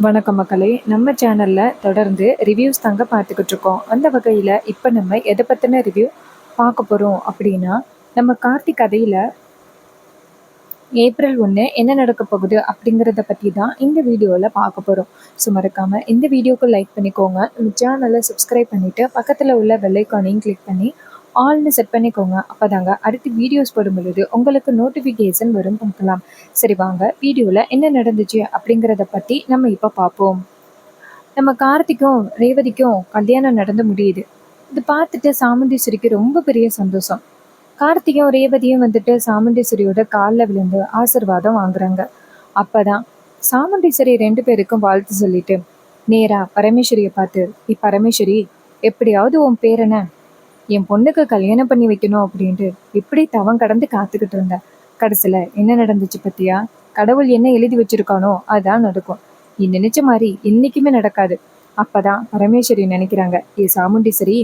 வணக்கம் மக்களே. நம்ம சேனல்ல தொடர்ந்து ரிவ்யூஸ் தாங்க பார்த்துக்கிட்டு இருக்கோம். அந்த வகையில் இப்போ நம்ம எதை பற்றின ரிவ்யூ பார்க்க போகிறோம் அப்படின்னா, நம்ம கார்த்திக் கதையில் ஏப்ரல் 1 என்ன நடக்க போகுது அப்படிங்கிறத பற்றி தான் இந்த வீடியோவில் பார்க்க போகிறோம். ஸோ மறக்காமல் இந்த வீடியோக்கு லைக் பண்ணிக்கோங்க, நம்ம சேனலை சப்ஸ்கிரைப் பண்ணிவிட்டு பக்கத்தில் உள்ள பெல் ஐக்கானையும் கிளிக் பண்ணி ஆல்னு செட் பண்ணிக்கோங்க. அப்போ தாங்க அடுத்து வீடியோஸ் போடும் பொழுது உங்களுக்கு நோட்டிஃபிகேஷன் வரும் பார்க்கலாம். சரி வாங்க வீடியோவில் என்ன நடந்துச்சு அப்படிங்கிறத பற்றி நம்ம இப்போ பார்ப்போம். நம்ம கார்த்திக்கும் ரேவதிக்கும் கல்யாணம் நடந்து முடியுது. இது பார்த்துட்டு சாமுண்டீஸ்வரிக்கு ரொம்ப பெரிய சந்தோஷம். கார்த்திகும் ரேவதியும் வந்துட்டு சாமுண்டீஸ்வரியோட காலில் விழுந்து ஆசிர்வாதம் வாங்குறாங்க. அப்பதான் சாமுண்டீஸ்வரி 2 பேருக்கும் வாழ்த்து சொல்லிட்டு நேரா பரமேஸ்வரியை பார்த்து, பரமேஸ்வரி, எப்படியாவது உன் பேரனை என் பொண்ணுக்கு கல்யாணம் பண்ணி வைக்கணும் அப்படின்ட்டு இப்படி தவம் கடந்து காத்துக்கிட்டு இருந்தேன். கடைசியில் என்ன நடந்துச்சு பத்தியா? கடவுள் என்ன எழுதி வச்சிருக்கானோ அதான் நடக்கும். நீ நினைச்ச மாதிரி இன்னைக்குமே நடக்காது. அப்பதான் பரமேஸ்வரி நினைக்கிறாங்க, சாமுண்டீஸ்வரி,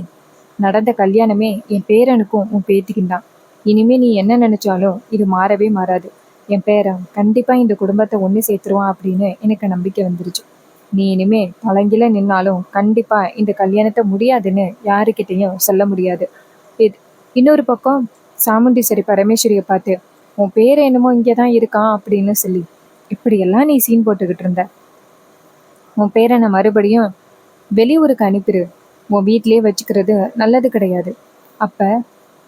நடந்த கல்யாணமே என் பேரனுக்கும் உன் பேத்திக்கும் தான். இனிமே நீ என்ன நினைச்சாலும் இது மாறவே மாறாது. என் பேரன் கண்டிப்பா இந்த குடும்பத்தை ஒன்று சேர்த்துருவான் அப்படின்னு எனக்கு நம்பிக்கை வந்துருச்சு. நீ இனிமே தலைங்கில நின்னாலும் கண்டிப்பா இந்த கல்யாணத்தை முடியாதுன்னு யாருக்கிட்டையும் சொல்ல முடியாது. இன்னொரு பக்கம் சாமுண்டீஸ்வரி பரமேஸ்வரியை பார்த்து, உன் பேர் என்னமோ இங்கேதான் இருக்கான் அப்படின்னு சொல்லி இப்படியெல்லாம் நீ சீன் போட்டுக்கிட்டு இருந்த. உன் பேரனை மறுபடியும் வெளியூருக்கு அனுப்பிடு. உன் வீட்டிலேயே வச்சுக்கிறது நல்லது கிடையாது. அப்ப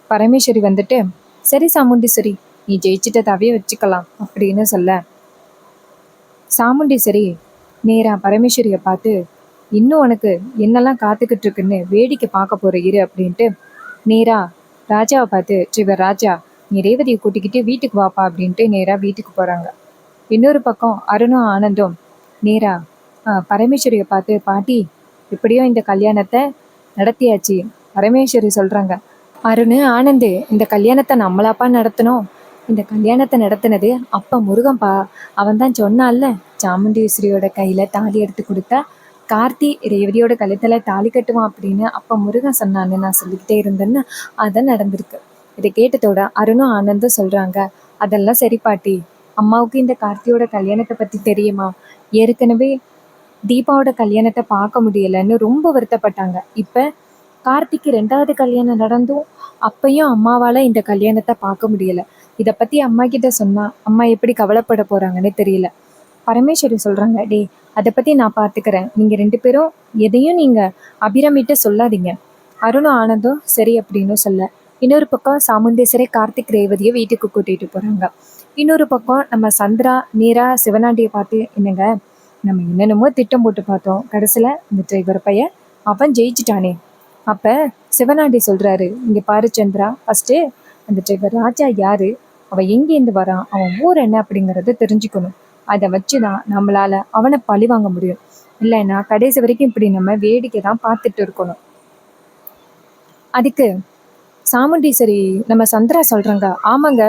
பரமேஸ்வரி வந்துட்டு, சரி சாமுண்டீஸ்வரி, நீ ஜெயிச்சிட்டதாவே வச்சுக்கலாம் அப்படின்னு சொல்ல, சாமுண்டீஸ்வரி நேரா பரமேஸ்வரியை பார்த்து, இன்னும் உனக்கு என்னெல்லாம் காத்துக்கிட்டு இருக்குன்னு வேடிக்கை பார்க்க போற இரு அப்படின்ட்டு நேரா ராஜாவை பார்த்து, சிவர் ராஜா, நீ ரேவதியை கூட்டிக்கிட்டு வீட்டுக்கு வாப்பா அப்படின்ட்டு நேரா வீட்டுக்கு போறாங்க. இன்னொரு பக்கம் அருணும் ஆனந்தும் நேரா பரமேஸ்வரியை பார்த்து, பாட்டி, எப்படியோ இந்த கல்யாணத்தை நடத்தியாச்சு. பரமேஸ்வரி சொல்றாங்க, அருண், ஆனந்து, இந்த கல்யாணத்தை நம்மளாப்பா நடத்தணும். இந்த கல்யாணத்தை நடத்தினது அப்பா முருகன்பா. அவன் தான் சொன்னான்ல, சாமுண்டீஸ்வரியோட கையில தாலி எடுத்து கொடுத்தா கார்த்தி ரேவதியோட கழுத்துல தாலி கட்டுவான் அப்படின்னு அப்பா முருகன் சொன்னான்னு நான் சொல்லிக்கிட்டே இருந்தேன்னு அதான் நடந்திருக்கு. இதை கேட்டதோட அருணும் ஆனந்தும் சொல்றாங்க, அதெல்லாம் சரி பாட்டி, அம்மாவுக்கு இந்த கார்த்தியோட கல்யாணத்தை பத்தி தெரியுமா? ஏற்கனவே தீபாவோட கல்யாணத்தை பார்க்க முடியலன்னு ரொம்ப வருத்தப்பட்டாங்க. இப்ப கார்த்திக்கு 2வது கல்யாணம் நடந்தும் அப்பையும் அம்மாவால இந்த கல்யாணத்தை பார்க்க முடியல. இதை பத்தி அம்மா கிட்ட சொன்னா அம்மா எப்படி கவலைப்பட போறாங்கன்னு தெரியல. பரமேஸ்வரி சொல்றாங்க, டே, அதை பத்தி நான் பார்த்துக்கிறேன், நீங்க 2 பேரும் எதையும் நீங்க அபிரமிட்டு சொல்லாதீங்க. அருணும் ஆனந்தும் சரி அப்படின்னு சொல்ல, இன்னொரு பக்கம் சாமுண்டேஸ்வரி கார்த்திக் ரேவதியை வீட்டுக்கு கூட்டிட்டு போறாங்க. இன்னொரு பக்கம் நம்ம சந்திரா நேரா சிவனாண்டியை பார்த்து, என்னங்க, நம்ம என்னென்னமோ திட்டம் போட்டு பார்த்தோம், கடைசியில இந்த டிரைவர் பையன் அவன் ஜெயிச்சிட்டானே. அப்ப சிவனாண்டி சொல்றாரு, இங்க பாரு சந்திரா, ஃபர்ஸ்ட் அந்த டிரைவர் ராஜா யாரு, அவன் எங்கேருந்து வரான், அவன் ஊர் என்ன அப்படிங்கறத தெரிஞ்சுக்கணும். அதை வச்சுதான் நம்மளால அவனை பழி வாங்க முடியும். இல்லைன்னா கடைசி வரைக்கும் இப்படி நம்ம வேடிக்கை தான் பார்த்துட்டு இருக்கணும். அதுக்கு சாமுண்டீஸ்வரி நம்ம சந்திரா சொல்றாங்க, ஆமாங்க,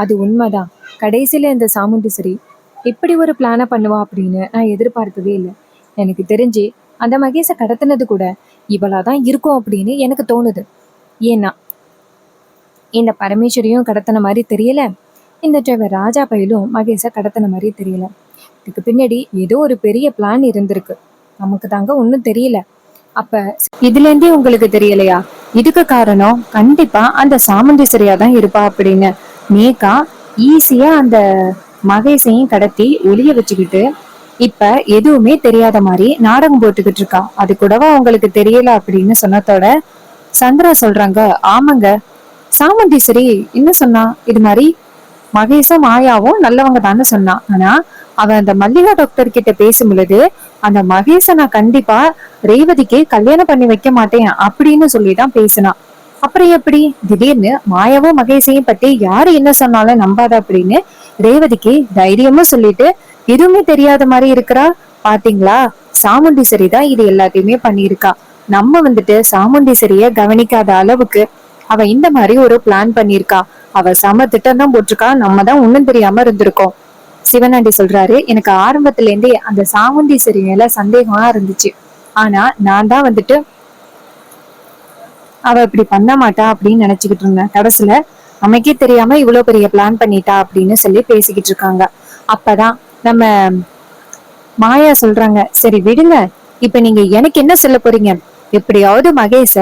அது உண்மைதான். கடைசியில இந்த சாமுண்டீஸ்வரி இப்படி ஒரு பிளானை பண்ணுவா அப்படின்னு நான் எதிர்பார்க்கவே இல்லை. எனக்கு தெரிஞ்சு அந்த மகேஷை கடத்தினது கூட இவளாதான் இருக்கும் அப்படின்னு எனக்கு தோணுது. ஏன்னா இந்த பரமேஸ்வரியும் கடத்தின மாதிரி தெரியல, இந்த டிரைவர் ராஜா பையிலும் மகேஷை கடத்தின மாதிரி தெரியல. இதுக்கு பின்னாடி ஏதோ ஒரு பெரிய பிளான் இருந்திருக்கு, நமக்கு தாங்க ஒன்றும் தெரியல. அப்ப இதுல இருந்தே உங்களுக்கு தெரியலையா? இதுக்கு காரணம் கண்டிப்பா அந்த சாமுண்டீஸ்வரியா தான் இருப்பா அப்படின்னு மேக்கா ஈஸியா அந்த மகேஷையும் கடத்தி ஒளிய வச்சுக்கிட்டு இப்ப எதுவுமே தெரியாத மாதிரி நாடகம் போட்டுக்கிட்டு இருக்கா. அது கூடவா உங்களுக்கு தெரியல அப்படின்னு சொன்னதோட சந்திரா சொல்றாங்க, ஆமாங்க, சாமுண்டீஸ்வரி என்ன சொன்னா, இது மாதிரி மகேஷும் மாயாவும் நல்லவங்க தானே சொன்னான். ஆனா அவன் அந்த மல்லிகா டாக்டர் கிட்ட பேசும் பொழுது அந்த மகேஷை நான் கண்டிப்பா ரேவதிக்கு கல்யாணம் பண்ணி வைக்க மாட்டேன் அப்படின்னு சொல்லிதான் பேசினான். அப்புறம் எப்படி திடீர்னு மாயாவும் மகேஷையும் பத்தி யாரு என்ன சொன்னாலும் நம்பாத அப்படின்னு ரேவதிக்கு தைரியமும் சொல்லிட்டு எதுவுமே தெரியாத மாதிரி இருக்கிறா? பாத்தீங்களா, சாமுண்டீஸ்வரி தான் இது எல்லாத்தையுமே பண்ணியிருக்கா. நம்ம வந்துட்டு சாமுண்டீஸ்வரிய கவனிக்காத அளவுக்கு அவ இந்த மாதிரி ஒரு பிளான் பண்ணியிருக்கா. அவ சம திட்டம் தான் போட்டிருக்கா, நம்ம தான் ஒண்ணும் தெரியாம இருந்திருக்கோம். சிவனாண்டி சொல்றாரு, எனக்கு ஆரம்பத்துல இருந்தே அந்த சாமுண்டீஸ்வரி மேல சந்தேகமா இருந்துச்சு. ஆனா நான் தான் வந்துட்டு அவ இப்படி பண்ண மாட்டா அப்படின்னு நினைச்சுக்கிட்டு இருந்தேன். கடைசியில நமக்கே தெரியாம இவ்வளவு பெரிய பிளான் பண்ணிட்டா அப்படின்னு சொல்லி பேசிக்கிட்டு இருக்காங்க. அப்பதான் நம்ம மாயா சொல்றாங்க, சரி விடுங்க, இப்ப நீங்க எனக்கு என்ன சொல்ல போறீங்க? எப்படியாவது மகேஷ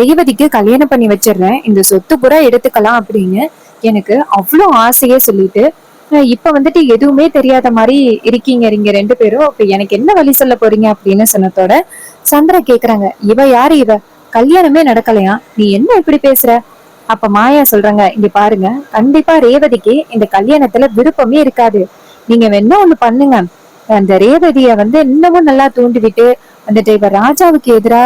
ரேவதிக்கு கல்யாணம் பண்ணி வச்சிடுறேன், இந்த சொத்து பூரா எடுத்துக்கலாம் அப்படின்னு எனக்கு அவ்வளோ ஆசையே சொல்லிட்டு இப்ப வந்துட்டு எதுவுமே தெரியாத மாதிரி இருக்கீங்க நீங்க ரெண்டு பேரும். அப்ப எனக்கு என்ன வழி சொல்ல போறீங்க அப்படின்னு சொன்னதோட சந்திரா கேக்குறாங்க, இவ யாரு இவ? கல்யாணமே நடக்கலையா, நீ என்ன இப்படி பேசுற? அப்ப மாயா சொல்றாங்க, இங்க பாருங்க, கண்டிப்பா ரேவதிக்கு இந்த கல்யாணத்துல விருப்பமே இருக்காது. நீங்க வேணா ஒண்ணு பண்ணுங்க, அந்த ரேவதிய இன்னமும் நல்லா தூண்டி விட்டு அந்த டிரைவர் ராஜாவுக்கு எதிரா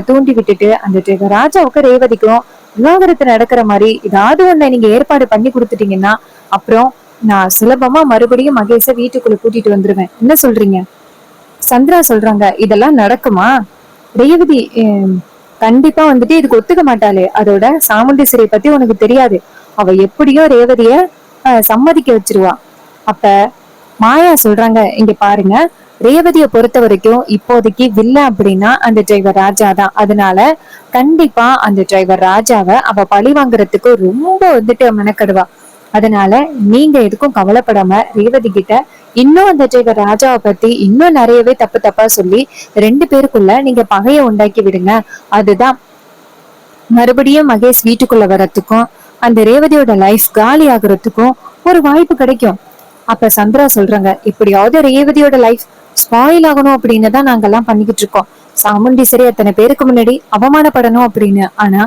தூண்டி விட்டுட்டு அந்த டிரைவர் ராஜாவுக்கு ரேவதிக்கும் விவாகரத்து நடக்கிற மாதிரி ஏதாவது ஒண்ணு நீங்க ஏற்பாடு பண்ணி கொடுத்துட்டீங்கன்னா அப்புறம் நான் சுலபமா மறுபடியும் மகேஷ வீட்டுக்குள்ள கூட்டிட்டு வந்துருவேன். என்ன சொல்றீங்க? சந்திரா சொல்றாங்க, இதெல்லாம் நடக்குமா? ரேவதி கண்டிப்பா இதுக்கு ஒத்துக்க மாட்டாளே, அதோட சாமுண்டீஸ்வரியை பத்தி உனக்கு தெரியாது, அவ எப்படியோ ரேவதிய சம்மதிக்க வச்சிருவா. அப்ப மாயா சொல்றாங்க, இங்க பாருங்க, ரேவதிய பொறுத்த வரைக்கும் இப்போதைக்கு வில்ல அப்படின்னா அந்த டிரைவர் ராஜா தான். அதனால கண்டிப்பா அந்த டிரைவர் ராஜாவை அவ பழி வாங்குறதுக்கு ரொம்ப மெனக்கடுவா. அதனால நீங்க எதுக்கும் கவலைப்படாம ரேவதி கிட்ட இன்னும் அந்த டிரைவர் ராஜாவை பத்தி இன்னும் நிறையவே தப்பு தப்பா சொல்லி ரெண்டு பேருக்குள்ள நீங்க பகைய உண்டாக்கி விடுங்க. அதுதான் மறுபடியும் மகேஷ் வீட்டுக்குள்ள வர்றதுக்கும் அந்த ரேவதியோட லைஃப் காலி ஆகுறதுக்கும் ஒரு வாய்ப்பு கிடைக்கும். அப்ப சந்திரா சொல்றாங்க, எப்படியாவது ரேவதியோட லைஃப் ஸ்பாயில் ஆகணும் அப்படின்னு தான் நாங்கெல்லாம் பண்ணிக்கிட்டு இருக்கோம். சாமுண்டீஸ்வரி அத்தனை பேருக்கு முன்னாடி அவமானப்படணும் அப்படின்னு. ஆனா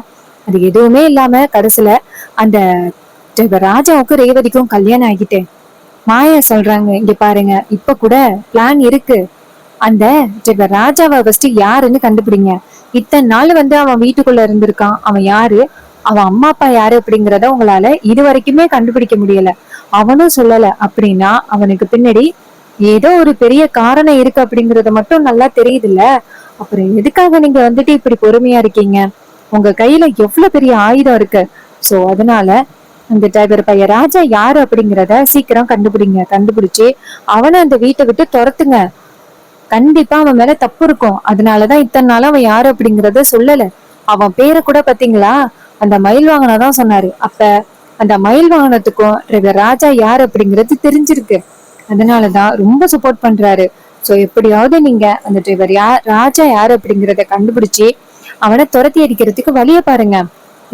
அது எதுவுமே இல்லாம கடைசியில அந்த ராஜாவுக்கும் ரேவதிக்கும் கல்யாணம் ஆகிட்டேன். மாயா சொல்றாங்க, இங்க பாருங்க, இப்ப கூட பிளான் இருக்கு. அந்த ராஜாவை ஃபர்ஸ்ட் யாருன்னு கண்டுபிடிங்க. இத்தனை நாள் அவன் வீட்டுக்குள்ள இருந்திருக்கான், அவன் யாரு, அவன் அம்மா அப்பா யாரு அப்படிங்கறத உங்களால இது வரைக்குமே கண்டுபிடிக்க முடியல. அவனும் சொல்லல அப்படின்னா அவனுக்கு பின்னாடி ஏதோ ஒரு பெரிய காரணம் இருக்கு அப்படிங்கறது மட்டும் நல்லா தெரியுதுல்ல. அப்புறம் எதுக்காக நீங்க இப்படி பொறுமையா இருக்கீங்க? உங்க கையில எவ்வளவு பெரிய ஆயுதம் இருக்கு. சோ அதனால அந்த டிரைவர் பையன் ராஜா யாரு அப்படிங்கறத சீக்கிரம் கண்டுபிடிங்க. கண்டுபிடிச்சு அவனை அந்த வீட்டை விட்டு துரத்துங்க. கண்டிப்பா அவன் மேல தப்பு இருக்கும். அதனாலதான் இத்தனை நாள் அவன் யாரு அப்படிங்கறத சொல்லல. அவன் பேரை கூட பாத்தீங்களா, அந்த மயில் வாகனம் சொன்னாரு. அப்ப அந்த மயில் வாகனத்துக்கும் டிரைவர் ராஜா யாரு அப்படிங்கிறது தெரிஞ்சிருக்கு. அதனாலதான் ரொம்ப சப்போர்ட் பண்றாரு. சோ எப்படியாவது நீங்க அந்த டிரைவர் ராஜா யாரு அப்படிங்கறத கண்டுபிடிச்சு அவனை துரத்தி அடிக்கிறதுக்கு வழிய பாருங்க.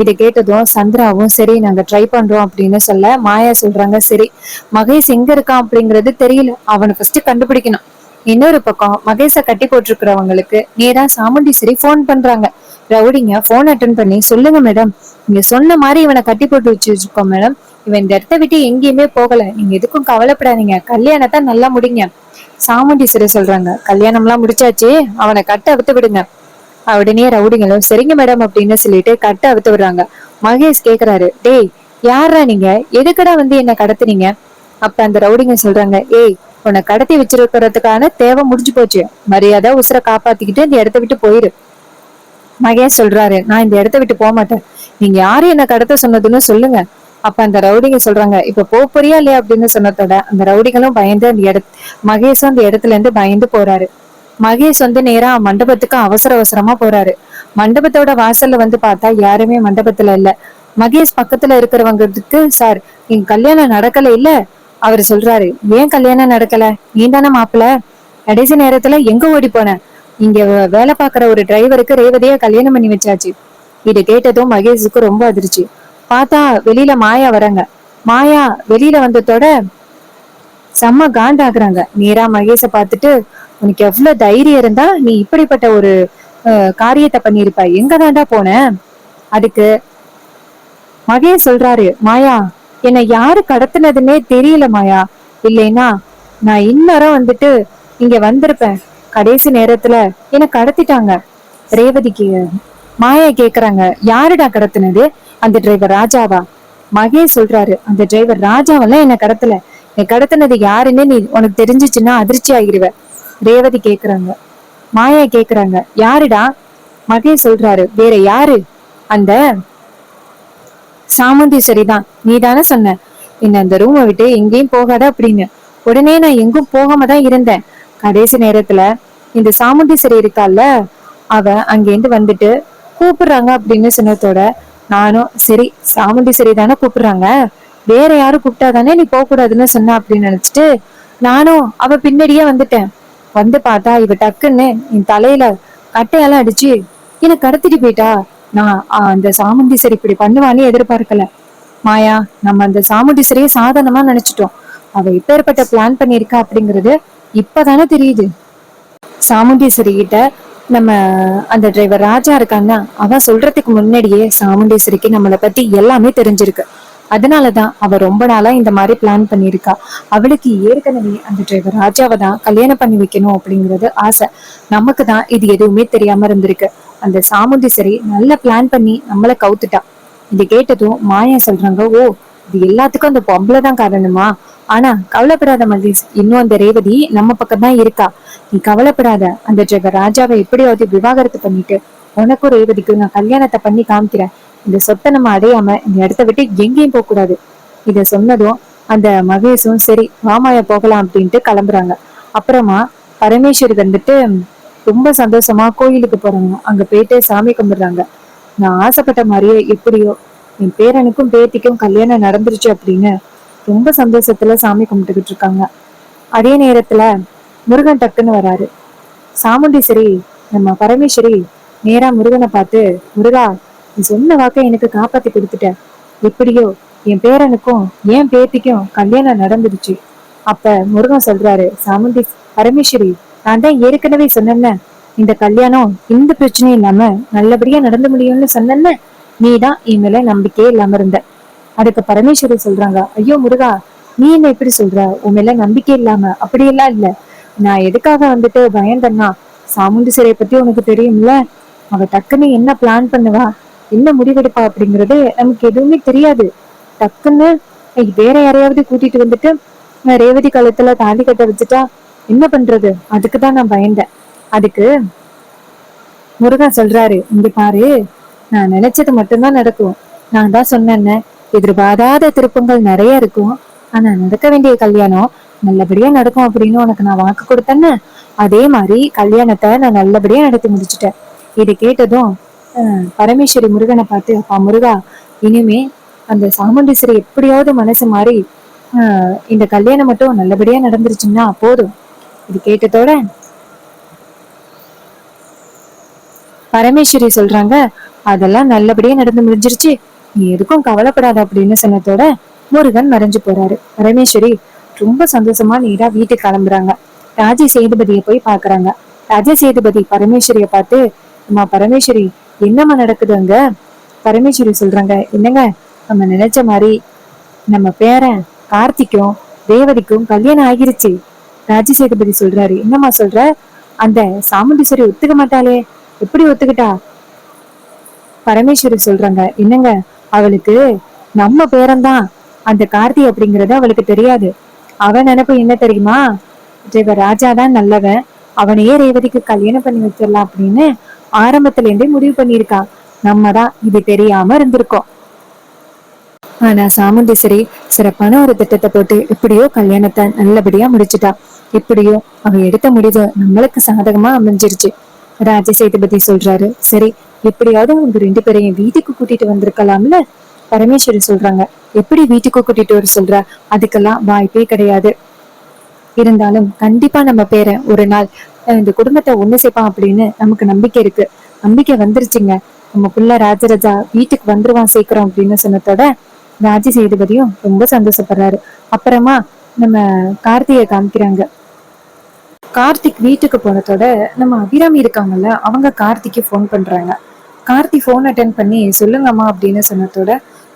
இதை கேட்டதும் சந்திராவும் சரி நாங்க ட்ரை பண்றோம் அப்படின்னு சொல்ல மாயா சொல்றாங்க, சரி மகேஷ் எங்க இருக்கான் அப்படிங்கறது தெரியல, அவனை ஃபர்ஸ்ட் கண்டுபிடிக்கணும். இன்னொரு பக்கம் மகேஷ கட்டி போட்டிருக்கிறவங்களுக்கு நேரா சாமுண்டீஸ்வரி போன் பண்றாங்க. ரவுடிங்க போன் அட்டன் பண்ணி, சொல்லுங்க மேடம், நீங்க சொன்ன மாதிரி இவனை கட்டி போட்டு வச்சிருக்கோம் மேடம், இவன் இந்த இடத்த விட்டு எங்கேயுமே போகல, நீங்க எதுக்கும் கவலைப்படாதீங்க, கல்யாணத்தை நல்லா முடிங்க. சாமுண்டீஸ்வரி சொல்றாங்க, கல்யாணம் எல்லாம் முடிச்சாச்சு, அவனை கட்ட அவுத்து விடுங்க. உடனே ரவுடிங்களும் சரிங்க மேடம் அப்படின்னு சொல்லிட்டு கட்ட அவுத்து விடுறாங்க. மகேஷ் கேக்குறாரு, டேய் யாரா நீங்க, எதுக்கடா என்ன கடத்துனீங்க? அப்ப அந்த ரவுடிங்க சொல்றாங்க, ஏய் உன்னை கடத்தி வச்சிருக்கிறதுக்கான தேவை முடிஞ்சு போச்சு, மரியாதை உசுரை காப்பாத்திக்கிட்டு இந்த இடத்த விட்டு போயிரு. மகேஷ் சொல்றாரு, நான் இந்த இடத்த விட்டு போக மாட்டேன், நீங்க யாரு என்ன கடத்த சொன்னதுன்னு சொல்லுங்க. அப்ப அந்த ரவுடிங்க சொல்றாங்க, இப்ப போறியா இல்லையா அப்படின்னு சொன்னதோட அந்த ரவுடிகளும் பயந்து அந்த மகேஷும் அந்த இடத்துல இருந்து பயந்து போறாரு. மகேஷ் நேரா மண்டபத்துக்கு அவசர அவசரமா போறாரு. மண்டபத்தோட வாசல்ல பார்த்தா யாருமே மண்டபத்துல இல்ல. மகேஷ் பக்கத்துல இருக்கிறவங்களுக்கு, சார் என் கல்யாணம் நடக்கல இல்ல? அவரு சொல்றாரு, ஏன் கல்யாணம் நடக்கல, நீ தானே மாப்பிள்ள, கடைசி நேரத்துல எங்க ஓடி போன? இங்க வேலை பாக்குற ஒரு டிரைவருக்கு ரேவதியா கல்யாணம் பண்ணி வச்சாச்சு. இது கேட்டதும் மகேஷுக்கு ரொம்ப அதிர்ச்சி. பார்த்தா வெளியில மாயா வராங்க. மாயா வெளியில வந்ததோட செம்ம காண்டாக்குறாங்க. நேரா மகேஷ பார்த்துட்டு, உனக்கு எவ்வளவு தைரியம் இருந்தா நீ இப்படிப்பட்ட ஒரு காரியத்தை பண்ணிருப்ப, எங்க தாண்டா போன? அதுக்கு மகேஷ் சொல்றாரு, மாயா என்னை யாரு கடத்தினதுன்னே தெரியல மாயா, இல்லைன்னா நான் இன்னரும் இங்க வந்திருப்பேன், கடைசி நேரத்துல என்ன கடத்திட்டாங்க. ரேவதிக்கு மாயா கேக்குறாங்க, யாருடா கடத்தினது? அந்த டிரைவர் ராஜாவா? மகேஷ் சொல்றாரு, அந்த டிரைவர் ராஜாவெல்லாம் என்ன கடத்தல, என்னை கடத்தினது யாருன்னு நீ உனக்கு தெரிஞ்சிச்சுன்னா அதிர்ச்சி ஆகிருவ. ரேவதி கேக்குறாங்க. மாயா கேக்குறாங்க, யாருடா? மகேஷ் சொல்றாரு, வேற யாரு, அந்த சாமுண்டீஸ்வரி தான். நீ தானே சொன்ன என்ன அந்த ரூமை விட்டு எங்கேயும் போகாத அப்படின்னு. உடனே நான் எங்கும் போகாம தான் இருந்தேன். கடைசி நேரத்துல இந்த சாமுண்டீஸ்வரி இருக்கால, அவ அங்கேருந்து கூப்பிடுறாங்க அப்படின்னு சொன்னதோட நானும் சரி சாமுண்டீஸ்வரி தானே கூப்பிடுறாங்க, வேற யாரும் கூப்பிட்டா தானே நீ போக கூடாதுன்னு சொன்ன அப்படின்னு நினைச்சிட்டு நானும் அவ பின்னாடியே வந்துட்டேன். வந்து பார்த்தா இவ டக்குன்னு என் தலையில கட்டையால அடிச்சு என்னை கடத்திட்டு போயிட்டா. நான் அந்த சாமுண்டீஸ்வரி இப்படி பண்ணுவான்னு எதிர்பார்க்கல. மாயா, நம்ம அந்த சாமுண்டீஸ்வரிய சாதாரணமா நினைச்சிட்டோம். அவ இப்பேற்பட்ட பிளான் பண்ணிருக்கா அப்படிங்கறது இப்பதானே தெரியுது. சாமுண்டீஸ்வரி கிட்ட நம்ம அந்த டிரைவர் ராஜா இருக்கான்னா, அவன் சொல்றதுக்கு முன்னாடியே சாமுண்டீஸ்வரிக்கு நம்மளை பத்தி எல்லாமே தெரிஞ்சிருக்கு. அதனாலதான் அவ ரொம்ப நாளா இந்த மாதிரி பிளான் பண்ணிருக்கா. அவளுக்கு ஏற்கனவே அந்த டிரைவர் ராஜாவை தான் கல்யாணம் பண்ணி வைக்கணும் அப்படிங்கறது ஆசை. நமக்கு தான் இது எதுவுமே தெரியாம இருந்திருக்கு. அந்த சாமுண்டீஸ்வரி நல்ல பிளான் பண்ணி நம்மளை கவுத்துட்டா. இது கேட்டதும் மாயா சொல்றாங்க, ஓ, இது எல்லாத்துக்கும் அந்த பொம்பளை தான் காரணமா? ஆனா கவலைப்படாத மகேஷ், இன்னும் அந்த ரேவதி நம்ம பக்கம் தான் இருக்கா. நீ கவலைப்படாத. அந்த டிரைவர் ராஜாவை எப்படியாவது விவாகரத்து பண்ணிட்டு உனக்கும் ரேவதிக்கும் நான் கல்யாணத்தை பண்ணி காமிக்கிறேன். இந்த சொத்தை நம்ம அடையாம இந்த இடத்த விட்டு எங்கேயும் போக கூடாது. இத சொன்னதும் அந்த மகேஷும் சரி மாமாயா போகலாம் அப்படின்ட்டு கிளம்புறாங்க. அப்புறமா பரமேஸ்வரி வந்துட்டு ரொம்ப சந்தோஷமா கோயிலுக்கு போறாங்க. அங்க போயிட்டு சாமி கும்பிடுறாங்க. நான் ஆசைப்பட்ட மாதிரியே எப்படியோ என் பேரனுக்கும் பேத்திக்கும் கல்யாணம் நடந்துருச்சு அப்படின்னு ரொம்ப சந்தோஷத்துல சாமி கும்பிட்டுக்கிட்டு இருக்காங்க. அதே நேரத்துல முருகன் டக்குன்னு வராரு. சாமுண்டீஸ்வரி நம்ம பரமேஸ்வரி நேரா முருகனை பார்த்து, முருகா, நீ சொன்ன வாக்கை எனக்கு காப்பாத்தி கொடுத்துட்ட. எப்படியோ என் பேரனுக்கும் என் பேத்திக்கும் கல்யாணம் நடந்துருச்சு. அப்ப முருகன் சொல்றாரு, பரமேஸ்வரி, நான் தான் ஏற்கனவே சொன்னேன்ன, இந்த கல்யாணம் எந்த பிரச்சனையும் இல்லாம நல்லபடியா நடந்து முடியும்னு சொன்னேன்ன, நீ தான் என் மேல நம்பிக்கையே இல்லாம இருந்த. அதுக்கு பரமேஸ்வரி சொல்றாங்க, ஐயோ முருகா, நீ என்ன எப்படி சொல்ற? உன் மேல நம்பிக்கை இல்லாம அப்படியெல்லாம் இல்ல. நான் எதுக்காக வந்துட்டு பயந்தேன்னா, சாமுண்டீஸ்வரியை பத்தி உனக்கு தெரியும்ல, அவ டக்குன்னு என்ன பிளான் பண்ணுவா, என்ன முடிவெடுப்பா அப்படிங்கறது நமக்கு எதுவுமே தெரியாது. டக்குன்னு வேற யாரையாவது கூட்டிட்டு வந்துட்டு ரேவதி காலத்துல தாலி கட்ட வச்சுட்டா என்ன பண்றது? அதுக்குதான் நான் பயந்தேன். அதுக்கு முருகன் சொல்றாரு, இங்க பாரு, நான் நினைச்சது மட்டும்தான் நடக்கும். நான் தான் சொன்னேன்ன, எதிர்பாராத திருப்பங்கள் நிறைய இருக்கும். ஆனா நடக்க வேண்டிய கல்யாணம் நல்லபடியா நடக்கும் அப்படின்னு உனக்கு நான் வாக்கு கொடுத்தேன்னு, அதே மாதிரி கல்யாணத்தை நான் நல்லபடியா நடத்தி முடிச்சுட்டேன். இது கேட்டதும் பரமேஸ்வரி முருகனை பார்த்து, அப்பா முருகா, இனிமே அந்த சாமுண்டீஸ்வரி எப்படியாவது மனசு மாறி இந்த கல்யாணம் மட்டும் நல்லபடியா நடந்துருச்சுன்னா போதும். இது கேட்டதோட பரமேஸ்வரி சொல்றாங்க, அதெல்லாம் நல்லபடியா நடந்து முடிஞ்சிருச்சு, நீ எதுக்கும் கவலைப்படாத அப்படின்னு சொன்னதோட முருகன் மறைஞ்சு போறாரு. பரமேஸ்வரி ரொம்ப சந்தோஷமா நேரா வீட்டுக்கு கிளம்புறாங்க. ராஜ சேதுபதியை போய் பாக்குறாங்க. ராஜ சேதுபதி பரமேஸ்வரிய பார்த்து, அம்மா பரமேஸ்வரி, என்னம்மா நடக்குது அங்க? பரமேஸ்வரி சொல்றாங்க, என்னங்க, நம்ம நினைச்ச மாதிரி நம்ம பேரன் கார்த்திக்கும் ரேவதிக்கும் கல்யாணம் ஆகிருச்சு. ராஜ சேதுபதி சொல்றாரு, என்னம்மா சொல்ற? அந்த சாமுண்டீஸ்வரி ஒத்துக்க மாட்டாளே, எப்படி ஒத்துக்கிட்டா? பரமேஸ்வரி சொல்றாங்க, என்னங்க, அவளுக்கு நம்ம பேரன்தான் அந்த கார்த்தி அப்படிங்கறது அவளுக்கு தெரியாது. அவன் நினைப்பு என்ன தெரியுமா? ராஜாதான் நல்லவன், அவனையே ரேவதிக்கு கல்யாணம் பண்ணி வச்சிடலாம் அப்படின்னு ஆரம்பத்துல இருந்தே முடிவு பண்ணிருக்கா. நம்ம தான் இது தெரியாம இருந்திருக்கோம். ஆனா சாமுண்டீஸ்வரி சிறப்பான ஒரு திட்டத்தை போட்டு எப்படியோ கல்யாணத்தை நல்லபடியா முடிச்சுட்டா. எப்படியோ அவ எடுத்த முடிவு நம்மளுக்கு சாதகமா அமைஞ்சிருச்சு. ராஜ சேதுபதி சொல்றாரு, சரி, எப்படியாவது உங்க 2 பேரையும் வீட்டுக்கு கூட்டிட்டு வந்திருக்கலாம்ல. பரமேஸ்வரி சொல்றாங்க, எப்படி வீட்டுக்கு கூட்டிட்டு வர சொல்ற? அதுக்கெல்லாம் வாய்ப்பே கிடையாது. இருந்தாலும் கண்டிப்பா நம்ம பேரன் ஒரு நாள் இந்த குடும்பத்தை ஒண்ணு சேர்ப்பான் அப்படின்னு நமக்கு நம்பிக்கை இருக்கு. நம்பிக்கை வந்துருச்சுங்க. நம்ம புள்ள ராஜராஜா வீட்டுக்கு வந்துருவான் சீக்கிரம் அப்படின்னு சொன்னதோட ராஜ சேதுபதியும் ரொம்ப சந்தோஷப்படுறாரு. அப்புறமா நம்ம கார்த்தியை காமிக்கிறாங்க. கார்த்திக் வீட்டுக்கு போனதோட நம்ம அபிராமி இருக்காங்கல்ல, அவங்க கார்த்திக்கு போன் பண்றாங்க. கார்த்தி போன் அட்டன் பண்ணி, சொல்லுங்கம்மா அப்படின்னு சொன்னதோட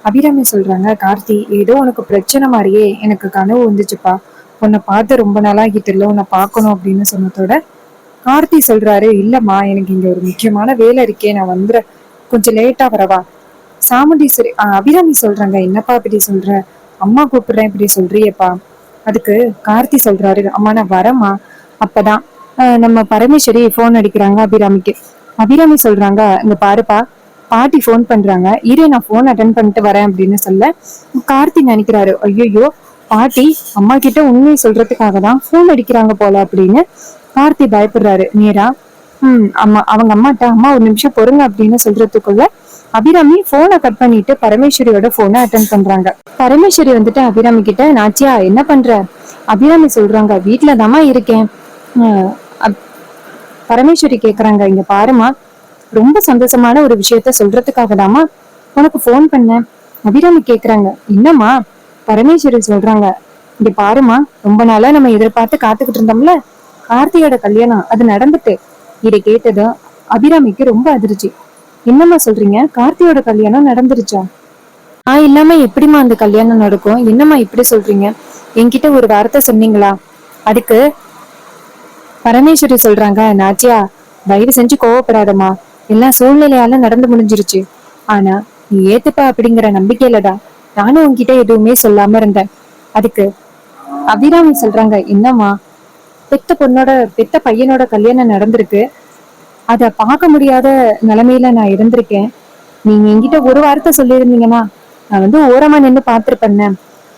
அபிராமி சொல்றாங்க, கார்த்தி, ஏதோ உனக்கு பிரச்சனை மாதிரியே எனக்கு கனவு வந்துச்சுப்பா. உன்னை பார்த்து ரொம்ப நாளாகிட்டு இல்ல, உன்னை பார்க்கணும் அப்படின்னு சொன்னதோட கார்த்தி சொல்றாரு, இல்லம்மா, எனக்கு இங்க ஒரு முக்கியமான வேலை இருக்கே, நான் வந்துடுறேன், கொஞ்சம் லேட்டா வரவா? சாமுண்டீஸ்வரி அபிராமி சொல்றாங்க, என்னப்பா இப்படி சொல்ற? அம்மா கூப்பிடுறேன் இப்படி சொல்றியேப்பா. அதுக்கு கார்த்தி சொல்றாரு, அம்மா நான் வரேம்மா. அப்பதான் நம்ம பரமேஸ்வரி போன் அடிக்கிறாங்க அபிராமிக்கு. அபிராமி சொல்றாங்க, இங்க பாருப்பா, பாட்டி போன் பண்றாங்க, இரு நான் போன் அட்டன் பண்ணிட்டு வரேன் அப்படின்னு சொல்ல கார்த்தி நினைக்கிறாரு, ஐயோ, பாட்டி அம்மா கிட்ட உண்மையை சொல்றதுக்காக தான் போன் அடிக்கிறாங்க போல அப்படின்னு கார்த்தி பயப்படுறாரு. நேரா அம்மா அவங்க அம்மாட்ட அம்மா ஒரு நிமிஷம் பொறுங்க அப்படின்னு சொல்றதுக்குள்ள அபிராமி போனை கட் பண்ணிட்டு பரமேஸ்வரியோட போனை அட்டன் பண்றாங்க. பரமேஸ்வரி வந்துட்டு அபிராமி கிட்ட, நாச்சியா என்ன பண்ற? அபிராமி சொல்றாங்க, வீட்டுலதாம்மா இருக்கேன். ஆஹ் அப்- பரமேஸ்வரி கேக்குறாங்க, இங்க பாருமா, ரொம்ப சந்தோஷமான ஒரு விஷயத்த சொல்றதுக்காக தாமா உனக்கு போன் பண்ணேன். அபிராமி கேக்குறாங்க, என்னம்மா? பரமேஸ்வரி சொல்றாங்க, இங்க பாருமா, ரொம்ப நாளா நம்ம எதிர்பார்த்து காத்துக்கிட்டு இருந்தோம்ல, கார்த்தியோட கல்யாணம் அது நடந்துட்டு. இதை கேட்டதும் அபிராமிக்கு ரொம்ப அதிர்ச்சி. என்னம்மா சொல்றீங்க? கார்த்தியோட கல்யாணம் நடந்துருச்சா? நான் இல்லாம எப்படிம்மா அந்த கல்யாணம் நடக்கும்? என்னம்மா இப்படி சொல்றீங்க? என்கிட்ட ஒரு வார்த்தை சொன்னீங்களா? அதுக்கு பரமேஸ்வரி சொல்றாங்க, நாச்சியா தயவு செஞ்சு கோவப்படாதம்மா, எல்லாம் சூழ்நிலையால நடந்து முடிஞ்சிருச்சு. ஆனா நீ ஏத்துப்ப அப்படிங்கிற நம்பிக்கையிலதான் நானும் உன்கிட்ட எதுவுமே சொல்லாம இருந்தேன். அதுக்கு அபிராமி சொல்றாங்க, என்னம்மா, பெத்த பையனோட கல்யாணம் நடந்திருக்கு, அத பார்க்க முடியாத நிலைமையில நான் இருந்திருக்கேன். நீங்க என்கிட்ட ஒரு வார்த்தை சொல்லியிருந்தீங்கன்னா நான் ஓரமா நின்று பார்த்திருப்பேன்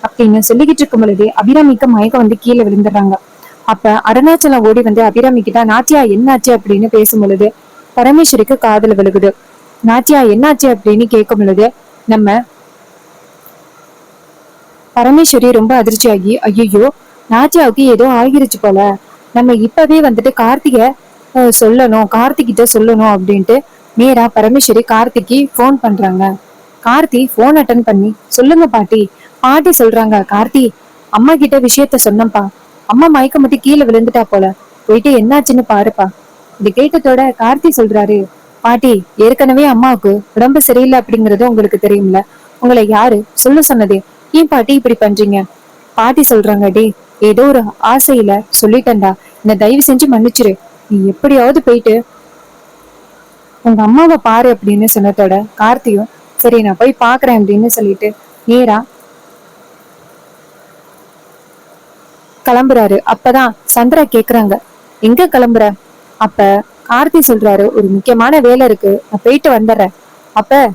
அப்படின்னு சொல்லிக்கிட்டு இருக்கும் பொழுதே அபிராமிக்கு மயக்கம் கீழே விழுந்துடுறாங்க. அப்ப அருணாச்சலம் ஓடி அபிராமி கிட்ட, நாச்சியா என்னாச்சு அப்படின்னு பேசும் பொழுது பரமேஸ்வரிக்கு காதுல விழுகுது. நாச்சியா என்னாச்சு அப்படின்னு கேட்கும் பொழுது நம்ம பரமேஸ்வரி ரொம்ப அதிர்ச்சியாகி, ஐயோ நாச்சியாவுக்கு ஏதோ ஆகிருச்சு போல, நம்ம இப்பவே கார்த்திக சொல்லணும், கார்த்திகிட்ட சொல்லணும் அப்படின்ட்டு நேரா பரமேஸ்வரி கார்த்திக்கு போன் பண்றாங்க. கார்த்தி போன் அட்டன் பண்ணி, சொல்லுங்க பாட்டி. பாட்டி சொல்றாங்க, கார்த்தி அம்மா கிட்ட விஷயத்த சொன்னப்பா, அம்மா மயக்க முட்டி கீழே விழுந்துட்டா போல, போயிட்டு என்னாச்சுன்னு பாருப்பா. இது கேட்டதோட கார்த்தி சொல்றாரு, பாட்டி ஏற்கனவே அம்மாவுக்கு உடம்பு சரியில்லை அப்படிங்கறது உங்களுக்கு தெரியும்ல, உங்களை யாரு சொல்ல சொன்னதே, ஏன் பாட்டி இப்படி பண்றீங்க? பாட்டி சொல்றாங்க, டே ஏதோ ஒரு ஆசையில சொல்லிட்டேன்டா, என்ன தயவு செஞ்சு மன்னிச்சிரு, நீ எப்படியாவது போயிட்டு உங்க அம்மாவை பாரு அப்படின்னு சொன்னதோட கார்த்தியும் சரி நான் போய் பாக்குறேன் அப்படின்னு சொல்லிட்டு நேரா கிளம்புறாரு. அப்பதான் சந்திரா கேக்குறாங்க, எங்க கிளம்புற? அப்ப கார்த்தி சொல்றாரு, ஒரு முக்கியமான வேலை இருக்கு, நான் போயிட்டு வந்துடுறேன். அப்ப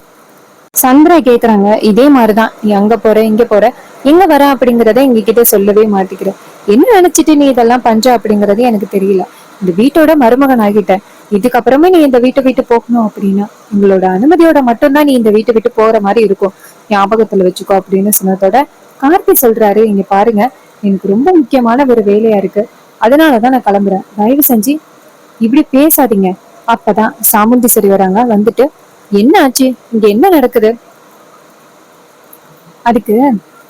சந்திரா கேக்குறாங்க, இதே மாதிரிதான் நீ அங்க போற இங்க போற, எங்க வர அப்படிங்கறத எங்க கிட்ட சொல்லவே மாட்டேங்கிற, என்ன நினைச்சிட்டு நீ இதெல்லாம் பண்ற அப்படிங்கறது எனக்கு தெரியல. இந்த வீட்டோட மருமகன் ஆகிட்ட, இதுக்கப்புறமே நீ இந்த வீட்டை விட்டு போகணும் அப்படின்னா உங்களோட அனுமதியோட மட்டும்தான் நீ இந்த வீட்டை விட்டு போற மாதிரி இருக்கும், ஞாபகத்துல வச்சுக்கோ அப்படின்னு சொன்னதோட கார்த்தி சொல்றாரு, இங்க பாருங்க, எனக்கு ரொம்ப முக்கியமான ஒரு வேலையா இருக்கு, அதனாலதான் நான் கிளம்புறேன், தயவு செஞ்சு இப்படி பேசாதீங்க. அப்பதான் சாமுண்டீஸ்வரி வராங்க. என்ன ஆச்சு, இங்க என்ன நடக்குது? அதுக்கு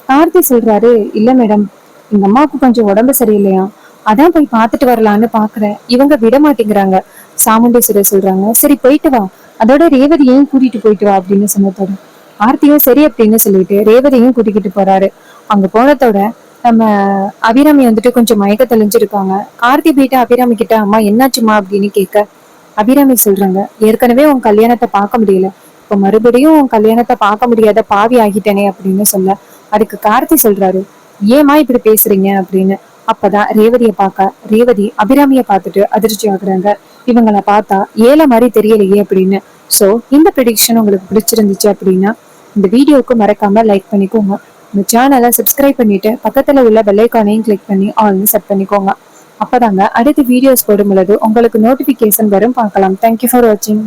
கார்த்தி சொல்றாரு, இல்ல மேடம், எங்க அம்மாவுக்கு கொஞ்சம் உடம்பு சரியில்லையா, அதான் போய் பாத்துட்டு வரலான்னு பாக்குறேன், இவங்க விட மாட்டேங்கிறாங்க. சாமுண்டீஸ்வரர் சொல்றாங்க, சரி போயிட்டு வா, அதோட ரேவதியையும் கூட்டிட்டு போயிட்டு வா அப்படின்னு சொன்னதோட கார்த்தியும் சரி அப்படின்னு சொல்லிட்டு ரேவதியையும் கூட்டிக்கிட்டு போறாரு. அங்க போனதோட நம்ம அபிராமி கொஞ்சம் மயக்க தெளிஞ்சிருக்காங்க. கார்த்தி போயிட்டு அபிராமி கிட்ட, அம்மா என்னாச்சுமா அப்படின்னு கேட்க அபிராமி சொல்றாங்க, ஏற்கனவே உன் கல்யாணத்தை பார்க்க முடியல, இப்ப மறுபடியும் உன் கல்யாணத்தை பார்க்க முடியாத பாவி ஆகிட்டனே அப்படின்னு சொல்ல அதுக்கு கார்த்தி சொல்றாரு, ஏமா இப்படி பேசுறீங்க அப்படின்னு. அப்பதான் ரேவதி அபிராமிய பார்த்துட்டு அதிர்ச்சி ஆகுறாங்க. இவங்களை பார்த்தா ஏழை மாதிரி தெரியலையே அப்படின்னு. சோ இந்த ப்ரெடிக்ஷன் உங்களுக்கு பிடிச்சிருந்துச்சு அப்படின்னா இந்த வீடியோவுக்கு மறக்காம லைக் பண்ணிக்கோங்க. இந்த சேனலை சப்ஸ்கிரைப் பண்ணிட்டு பக்கத்துல உள்ள பெல் ஐகானையும் கிளிக் பண்ணி ஆல்னு செட் பண்ணிக்கோங்க. அப்பதாங்க அடுத்த வீடியோஸ் போடும் பொழுது உங்களுக்கு நோட்டிபிகேஷன் வரும். பார்க்கலாம். தேங்க்யூ ஃபார் வாட்சிங்.